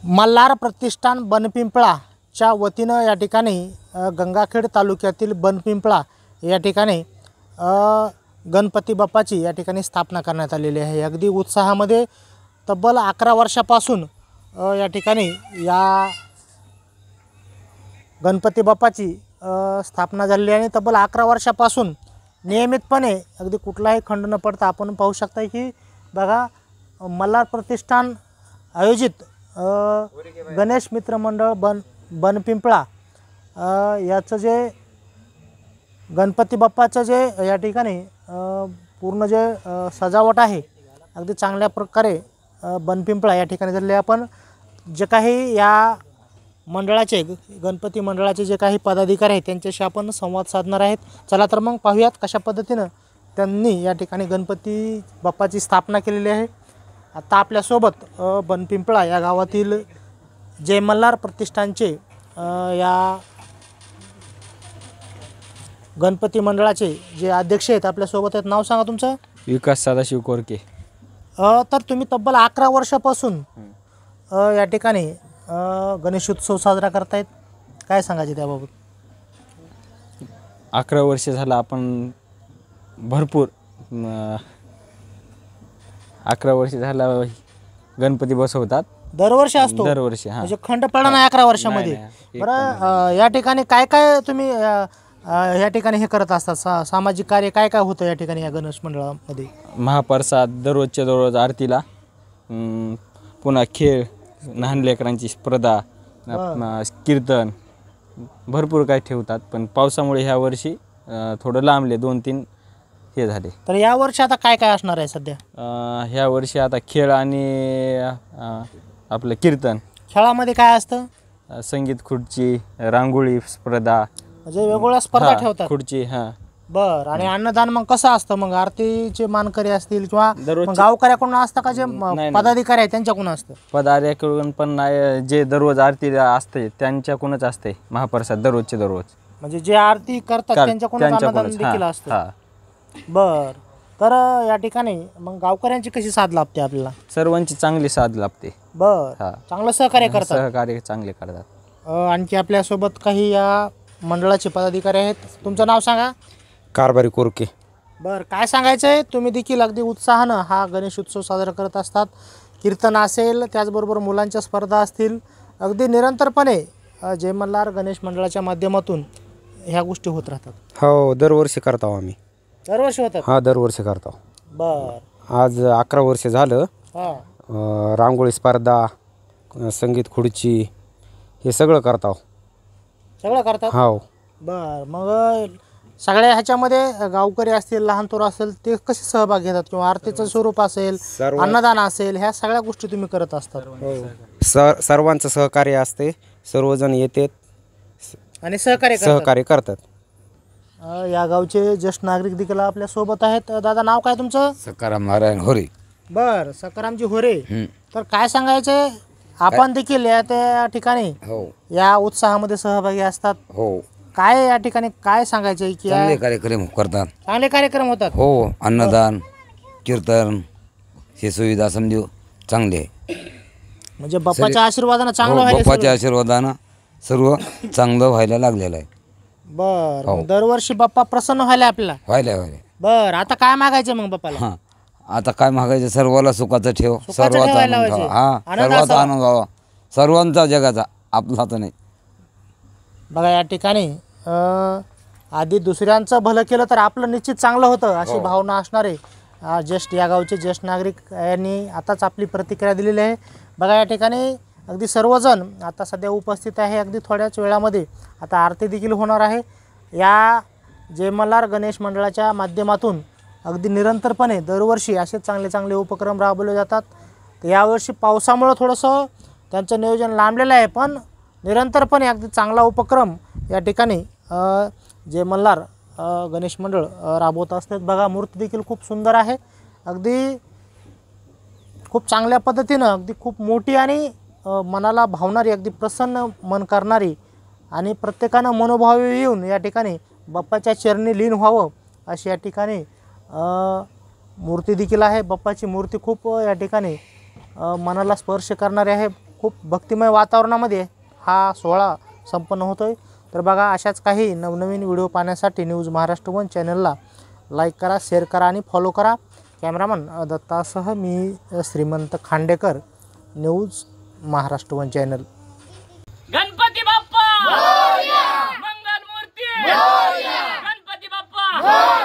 मल्हार प्रतिष्ठान बनपिंपळाच्या वतीनं या ठिकाणी गंगाखेड तालुक्यातील बनपिंपळा या ठिकाणी गणपती बाप्पाची या ठिकाणी स्थापना करण्यात आलेली आहे। अगदी उत्साहामध्ये तब्बल 11 वर्षापासून या ठिकाणी या गणपती बाप्पाची स्थापना झालेली आहे। तब्बल 11 वर्षापासून नियमितपणे अगदी कुठलाही खंड न पडता आपण पाहू शकता की बघा मल्हार प्रतिष्ठान आयोजित गणेश मित्र मंडळ बनपिंपळा याचं जे गणपती बाप्पाचं जे या ठिकाणी पूर्ण जे सजावट आहे अगदी चांगल्या प्रकारे बनपिंपळा या ठिकाणी झालेले। आपण जे काही या मंडळाचे गणपती मंडळाचे जे काही पदाधिकारी आहेत त्यांच्याशी आपण संवाद साधणार आहेत। चला तर मग पाहूयात कशा पद्धतीनं त्यांनी या ठिकाणी गणपती बाप्पाची स्थापना केलेली आहे। आता आपल्यासोबत बनपिंपळा या गावातील जय मल्हार प्रतिष्ठानचे या गणपती मंडळाचे जे अध्यक्ष आहेत आपल्यासोबत आहेत। नाव सांगा तुमचं? विकास सदाशिव कोरके। तर तुम्ही तब्बल 11 वर्षापासून या ठिकाणी गणेशोत्सव साजरा करतायत, काय सांगायचे त्याबाबत? 11 वर्ष झालं आपण भरपूर 11 वर्ष झालं गणपती बसवतात। दरवर्षी असतो? दरवर्षी, हां। म्हणजे खंड पडला नाही 11 वर्षामध्ये? बरं, या ठिकाणी काय काय तुम्ही या ठिकाणी हे करत असतात? सामाजिक कार्य काय काय होतं या ठिकाणी या गणेश मंडळामध्ये? महाप्रसाद दररोजच्या दररोज आरतीला, पुन्हा खेळ, लहान लेकरांची स्पर्धा, कीर्तन, भरपूर काय ठेवतात। पण पावसामुळे ह्या वर्षी थोडं लांबले, 2-3 हे झाले। तर या वर्षी आता काय काय असणार आहे सध्या? ह्या वर्षी आता खेळ आणि आपलं कीर्तन। खेळामध्ये काय असतं? संगीत खुर्ची, रांगोळी स्पर्धा, म्हणजे वेगवेगळ्या स्पर्धा ठेवतात? खुर्ची, हां। बरं, आणि अन्नदान मग कसं असतं? मग आरतीचे मानकरी असतील किंवा गावकऱ्याकडून असतं का जे पदाधिकारी आहेत त्यांच्याकडून असतं? पदाधिकाऱ्याकडून पण नाही, जे दररोज आरती असते त्यांच्याकडूनच असते महाप्रसाद दररोजचे दररोज। म्हणजे जे आरती करतात त्यांच्याकडून अन्नदान देखील असतं? बर, तर या ठिकाणी मग गावकऱ्यांची कशी साथ लाभते आपल्याला? सर्वांची चांगली साथ लाभते। बर, चांगलं सहकार्य करतात? सहकार्य चांगले करतात। आणखी आपल्यासोबत काही या मंडळाचे पदाधिकारी आहेत, तुमचं नाव सांगा? कारभारी कोरके। बरं, काय सांगायचं आहे? तुम्ही देखील अगदी उत्साहानं हा गणेश उत्सव साजरा करत असतात। कीर्तन असेल, त्याचबरोबर मुलांच्या स्पर्धा असतील, अगदी निरंतरपणे जय मल्हार गणेश मंडळाच्या माध्यमातून ह्या गोष्टी होत राहतात? हो, दरवर्षी करतो आम्ही। दरवर्षी होतात? हां, दरवर्षी करतो। बर, आज 11 वर्ष झालं। हां, रांगोळी स्पर्धा, संगीत खुर्ची, हे सगळं करतो। सगळं करतात? हो। बर, मग सगळ्या ह्याच्यामध्ये गावकरी असतील, लहान थोर असेल, ते कसे सहभाग घेतात? किंवा आरतीचं स्वरूप असेल, अन्नदान असेल, ह्या सगळ्या गोष्टी तुम्ही करत असतात? सर्वांचं सहकार्य असते, सर्वजण येतात आणि सहकार्य करतात। या गावचे ज्येष्ठ नागरिक देखील आपल्या सोबत आहेत। दादा, नाव काय तुमचं? सकाराम नारायण होरे। बर, सकारामजी होरे। तर काय सांगायचं, आपण देखील या त्या ठिकाणी या उत्साहामध्ये सहभागी असतात? हो। काय या ठिकाणी काय सांगायचं की चांगले कार्यक्रम करतात? चांगले कार्यक्रम होतात? हो, अन्नदान, कीर्तन, हे सुविधा समजू चांगले। म्हणजे बाप्पाच्या आशीर्वादानं चांगलं व्हायला? बाप्पाच्या आशीर्वादानं सर्व चांगलं व्हायला लागलेलं आहे। बर, दरवर्षी बाप्पा प्रसन्न व्हायला आपल्याला? व्हायला। बर, आता काय मागायचं मग बाप्पाला? हां, आता काय मागायचं? सर्वाला सुखाचं ठेव, सर्वाचा आनंद व्हावा। हां, सर्वाचा आनंद व्हावा, सर्वांचा जगाचा, आपला तर नाही। बघा, या ठिकाणी आधी दुसऱ्यांचं भलं केलं तर आपलं निश्चित चांगलं होतं, अशी भावना असणारे ज्येष्ठ या गावचे ज्येष्ठ नागरिक यांनी आताच आपली प्रतिक्रिया दिलेली आहे। बघा, या ठिकाणी अगदी सर्वजण आता सध्या उपस्थित आहे। अगदी थोड्याच वेळामध्ये आता आरती देखील होणार आहे। या जय मल्हार गणेश मंडळाच्या माध्यमातून अगदी निरंतरपणे दरवर्षी असे चांगले चांगले उपक्रम राबवले जातात। तर यावर्षी पावसामुळं थोडंसं त्यांचं नियोजन लांबलेलं आहे, पण निरंतरपणे अगदी चांगला उपक्रम या ठिकाणी जय मल्हार गणेश मंडळ राबवत असतात। बघा, मूर्ती देखील खूप सुंदर आहे, अगदी खूप चांगल्या पद्धतीनं, अगदी खूप मोठी आणि मनाला भावणारी, अगदी प्रसन्न मन करणारी, आणि प्रत्येकानं मनोभावे येऊन या ठिकाणी बाप्पाच्या चरणी लीन व्हावं अशी या ठिकाणी मूर्ती देखील आहे। बाप्पाची मूर्ती खूप या ठिकाणी मनाला स्पर्श करणारी आहे। खूप भक्तिमय वातावरणामध्ये हा सोहळा संपन्न होतो आहे. तर बघा, अशाच काही नवनवीन व्हिडिओ पाहण्यासाठी न्यूज महाराष्ट्र वन चॅनलला लाईक करा, शेअर करा आणि फॉलो करा. कॅमेरामन दत्तासह मी Shrimant Khandekar, news Maharashtra one channel. Ganpati Bappa मंगल मूर्ती गणपती बाप्पा